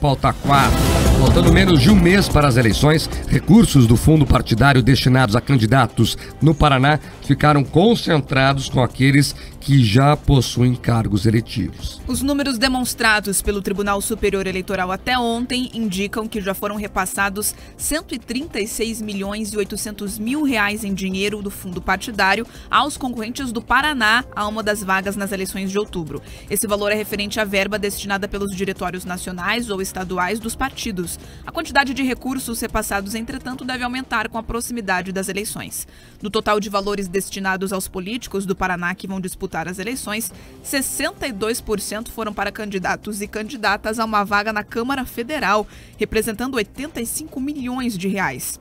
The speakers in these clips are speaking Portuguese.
pauta 4. Faltando menos de um mês para as eleições, recursos do fundo partidário destinados a candidatos no Paraná ficaram concentrados com aqueles que já possuem cargos eletivos. Os números demonstrados pelo Tribunal Superior Eleitoral até ontem indicam que já foram repassados 136 milhões e 800 mil reais em dinheiro do fundo partidário aos concorrentes do Paraná a uma das vagas nas eleições de outubro. Esse valor é referente à verba destinada pelos diretórios nacionais ou estaduais dos partidos. A quantidade de recursos repassados, entretanto, deve aumentar com a proximidade das eleições. No total de valores destinados aos políticos do Paraná que vão disputar as eleições, 62% foram para candidatos e candidatas a uma vaga na Câmara Federal, representando 85 milhões de reais.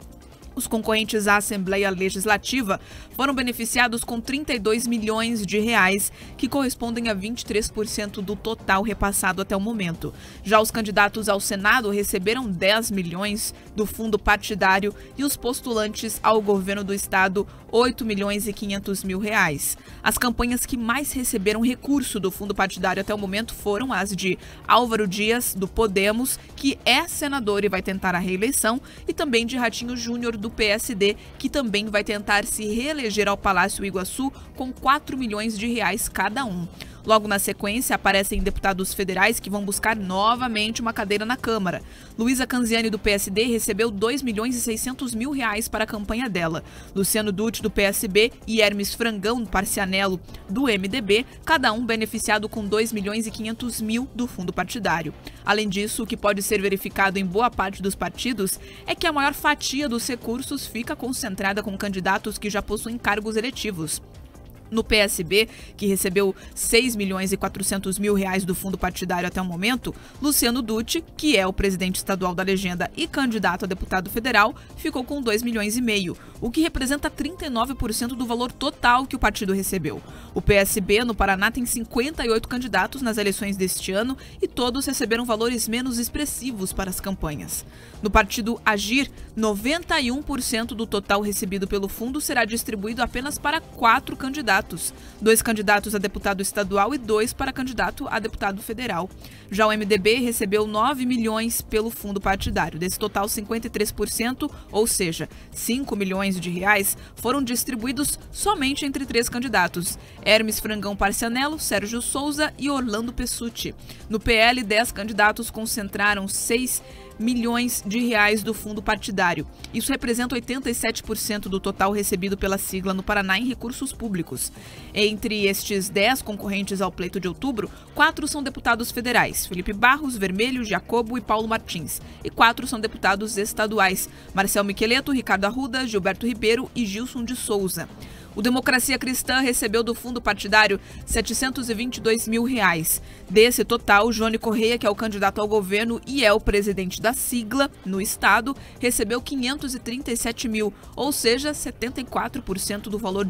Os concorrentes à Assembleia Legislativa foram beneficiados com 32 milhões de reais, que correspondem a 23% do total repassado até o momento. Já os candidatos ao Senado receberam 10 milhões do fundo partidário e os postulantes ao governo do estado 8 milhões e 500 mil reais. As campanhas que mais receberam recurso do fundo partidário até o momento foram as de Álvaro Dias, do Podemos, que é senador e vai tentar a reeleição, e também de Ratinho Júnior, do PSD, que também vai tentar se reeleger ao Palácio Iguaçu com 4 milhões de reais cada um. Logo na sequência, aparecem deputados federais que vão buscar novamente uma cadeira na Câmara. Luísa Canziani, do PSD, recebeu 2 milhões e 600 mil reais para a campanha dela. Luciano Dutti, do PSB, e Hermes Frangão Parcianello, do MDB, cada um beneficiado com 2 milhões e 500 mil do fundo partidário. Além disso, o que pode ser verificado em boa parte dos partidos é que a maior fatia dos recursos fica concentrada com candidatos que já possuem cargos eletivos. No PSB, que recebeu 6 milhões e 400 mil reais do fundo partidário até o momento, Luciano Dutti, que é o presidente estadual da legenda e candidato a deputado federal, ficou com 2 milhões e meio, o que representa 39% do valor total que o partido recebeu. O PSB no Paraná tem 58 candidatos nas eleições deste ano e todos receberam valores menos expressivos para as campanhas. No partido Agir, 91% do total recebido pelo fundo será distribuído apenas para 4 candidatos. 2 candidatos a deputado estadual e 2 para candidato a deputado federal. Já o MDB recebeu 9 milhões pelo fundo partidário. Desse total, 53%, ou seja, 5 milhões de reais, foram distribuídos somente entre 3 candidatos: Hermes Frangão Parcianello, Sérgio Souza e Orlando Pessutti. No PL, 10 candidatos concentraram 6 milhões de reais do fundo partidário. Isso representa 87% do total recebido pela sigla no Paraná em recursos públicos. Entre estes 10 concorrentes ao pleito de outubro, 4 são deputados federais: Felipe Barros, Vermelho, Jacobo e Paulo Martins. E 4 são deputados estaduais: Marcel Miqueleto, Ricardo Arruda, Gilberto Ribeiro e Gilson de Souza. O Democracia Cristã recebeu do fundo partidário 722 mil reais. Desse total, Johnny Correia, que é o candidato ao governo e é o presidente da sigla no estado, recebeu 537 mil, ou seja, 74% do valor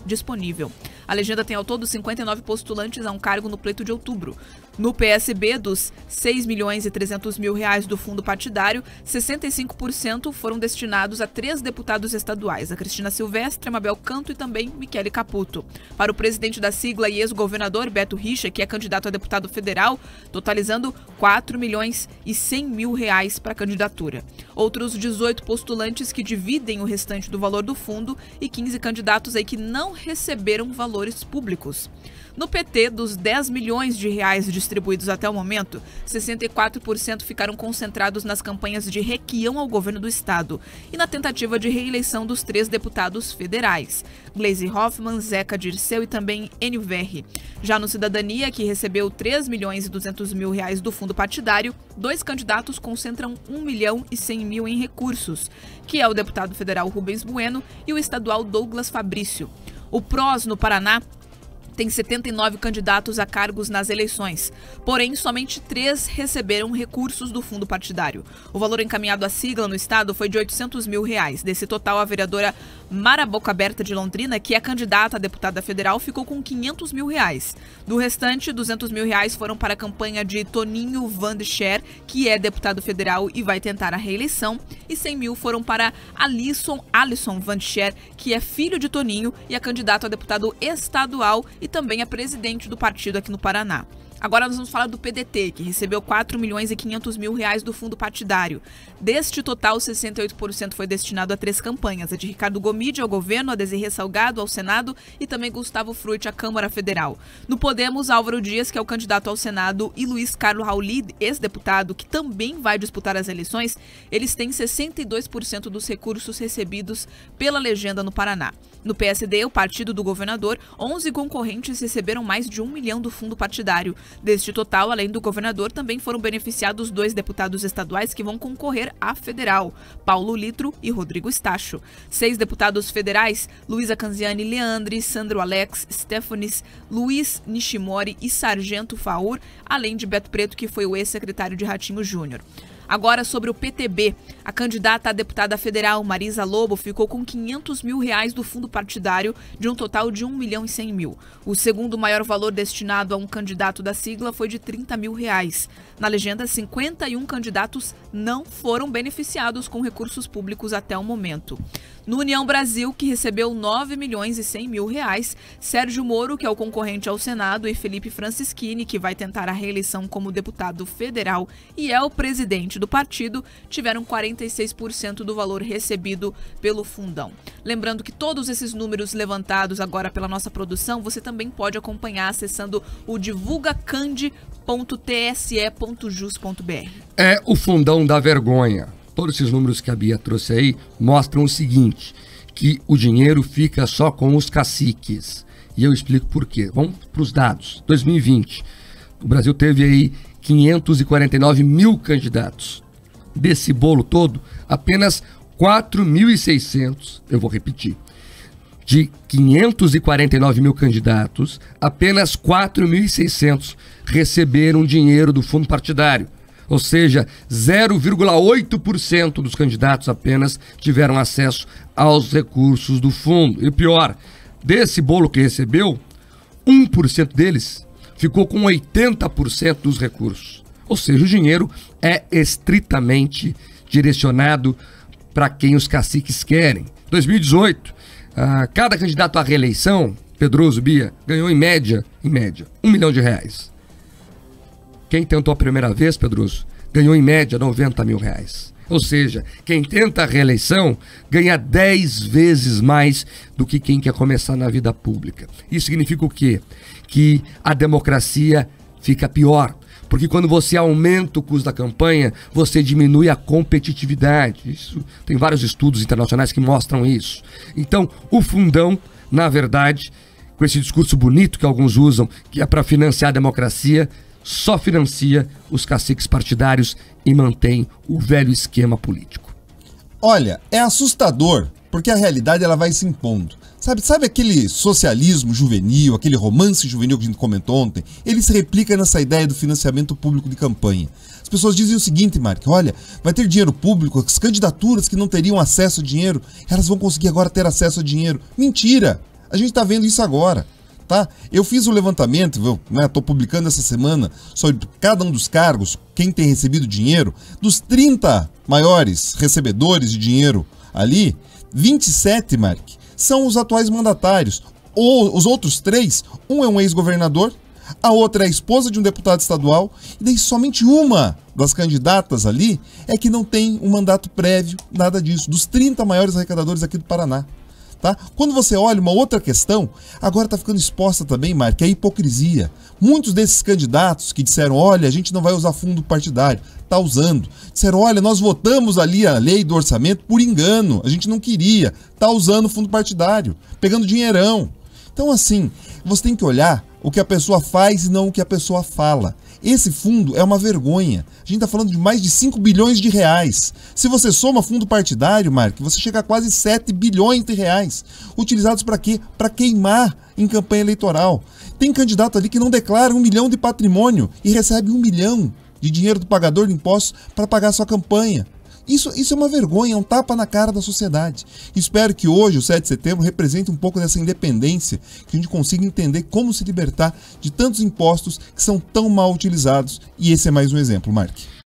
disponível. A legenda tem ao todo 59 postulantes a um cargo no pleito de outubro. No PSB, dos 6 milhões e 300 mil reais do fundo partidário, 65% foram destinados a 3 deputados estaduais: a Cristina Silvestre, a Mabel Canto e também Michele Caputo. Para o presidente da sigla e ex-governador Beto Richa, que é candidato a deputado federal, totalizando 4 milhões e 100 mil reais para a candidatura. Outros 18 postulantes que dividem o restante do valor do fundo e 15 candidatos aí que não receberam valores públicos. No PT, dos 10 milhões de reais distribuídos até o momento, 64% ficaram concentrados nas campanhas de requião ao governo do estado e na tentativa de reeleição dos 3 deputados federais: Gleisi Hoffmann, Zeca Dirceu e também Enio Verri. Já no Cidadania, que recebeu 3 milhões e 200 mil reais do fundo partidário, 2 candidatos concentram 1 milhão e 100 mil em recursos, que é o deputado federal Rubens Bueno e o estadual Douglas Fabrício. O PROS no Paraná tem 79 candidatos a cargos nas eleições, porém somente 3 receberam recursos do fundo partidário. O valor encaminhado à sigla no estado foi de 800 mil reais. Desse total, a vereadora Mara Boca Aberta de Londrina, que é candidata a deputada federal, ficou com 500 mil reais. Do restante, 200 mil reais foram para a campanha de Toninho Vandecher, que é deputado federal e vai tentar a reeleição, e 100 mil foram para Alisson Vandecher, que é filho de Toninho e é candidato a deputado estadual e também é presidente do partido aqui no Paraná. Agora nós vamos falar do PDT, que recebeu 4 milhões e 500 mil reais do fundo partidário. Deste total, 68% foi destinado a 3 campanhas, a de Ricardo Gomide ao governo, a Desirê Salgado ao Senado e também Gustavo Frutti à Câmara Federal. No Podemos, Álvaro Dias, que é o candidato ao Senado, e Luiz Carlos Rauli, ex-deputado, que também vai disputar as eleições, eles têm 62% dos recursos recebidos pela legenda no Paraná. No PSD, o partido do governador, 11 concorrentes receberam mais de 1 milhão do fundo partidário. Deste total, além do governador, também foram beneficiados 2 deputados estaduais que vão concorrer à federal, Paulo Litro e Rodrigo Stacho. 6 deputados federais, Luísa Canziani Leandre, Sandro Alex, Stefanes, Luiz Nishimori e Sargento Faur, além de Beto Preto, que foi o ex-secretário de Ratinho Júnior. Agora sobre o PTB, a candidata a deputada federal Marisa Lobo ficou com 500 mil reais do fundo partidário de um total de 1 milhão e 100 mil. O segundo maior valor destinado a um candidato da sigla foi de 30 mil reais. Na legenda, 51 candidatos não foram beneficiados com recursos públicos até o momento. No União Brasil, que recebeu 9 milhões e 100 mil reais, Sérgio Moro, que é o concorrente ao Senado, e Felipe Francischini, que vai tentar a reeleição como deputado federal e é o presidente do partido, tiveram 46% do valor recebido pelo fundão. Lembrando que todos esses números levantados agora pela nossa produção, você também pode acompanhar acessando o divulgacandi.tse.jus.br. É o fundão da vergonha. Todos esses números que a Bia trouxe aí mostram o seguinte, que o dinheiro fica só com os caciques. E eu explico por quê. Vamos para os dados. 2020, o Brasil teve aí 549 mil candidatos. Desse bolo todo, apenas 4.600, eu vou repetir, de 549 mil candidatos, apenas 4.600 receberam dinheiro do fundo partidário. Ou seja, 0,8% dos candidatos apenas tiveram acesso aos recursos do fundo. E pior, desse bolo que recebeu, 1% deles ficou com 80% dos recursos. Ou seja, o dinheiro é estritamente direcionado para quem os caciques querem. 2018, cada candidato à reeleição, Pedroso, Bia, ganhou em média, 1 milhão de reais. Quem tentou a primeira vez, Pedroso, ganhou em média 90 mil reais. Ou seja, quem tenta a reeleição ganha 10 vezes mais do que quem quer começar na vida pública. Isso significa o quê? Que a democracia fica pior. Porque quando você aumenta o custo da campanha, você diminui a competitividade. Isso, tem vários estudos internacionais que mostram isso. Então, o fundão, na verdade, com esse discurso bonito que alguns usam, que é para financiar a democracia, só financia os caciques partidários e mantém o velho esquema político. Olha, é assustador, porque a realidade ela vai se impondo. Sabe aquele socialismo juvenil, aquele romance juvenil que a gente comentou ontem? Ele se replica nessa ideia do financiamento público de campanha. As pessoas dizem o seguinte, Mark, olha, vai ter dinheiro público, as candidaturas que não teriam acesso a dinheiro, elas vão conseguir agora ter acesso a dinheiro. Mentira! A gente está vendo isso agora. Tá? Eu fiz o levantamento, estou publicando essa semana sobre cada um dos cargos, quem tem recebido dinheiro, dos 30 maiores recebedores de dinheiro ali, 27, Mark, são os atuais mandatários. Ou os outros 3, um é um ex-governador, a outra é a esposa de um deputado estadual, e daí somente uma das candidatas ali é que não tem um mandato prévio, nada disso, dos 30 maiores arrecadadores aqui do Paraná. Tá? Quando você olha uma outra questão, agora está ficando exposta também, Mark, a hipocrisia. Muitos desses candidatos que disseram, olha, a gente não vai usar fundo partidário, está usando. Disseram, olha, nós votamos ali a lei do orçamento por engano, a gente não queria, está usando fundo partidário, pegando dinheirão. Então assim, você tem que olhar o que a pessoa faz e não o que a pessoa fala. Esse fundo é uma vergonha. A gente está falando de mais de 5 bilhões de reais. Se você soma fundo partidário, Mark, você chega a quase 7 bilhões de reais. Utilizados para quê? Para queimar em campanha eleitoral. Tem candidato ali que não declara 1 milhão de patrimônio e recebe 1 milhão de dinheiro do pagador de impostos para pagar a sua campanha. Isso é uma vergonha, é um tapa na cara da sociedade. Espero que hoje, o 7 de setembro, represente um pouco dessa independência, que a gente consiga entender como se libertar de tantos impostos que são tão mal utilizados. E esse é mais um exemplo, Mark.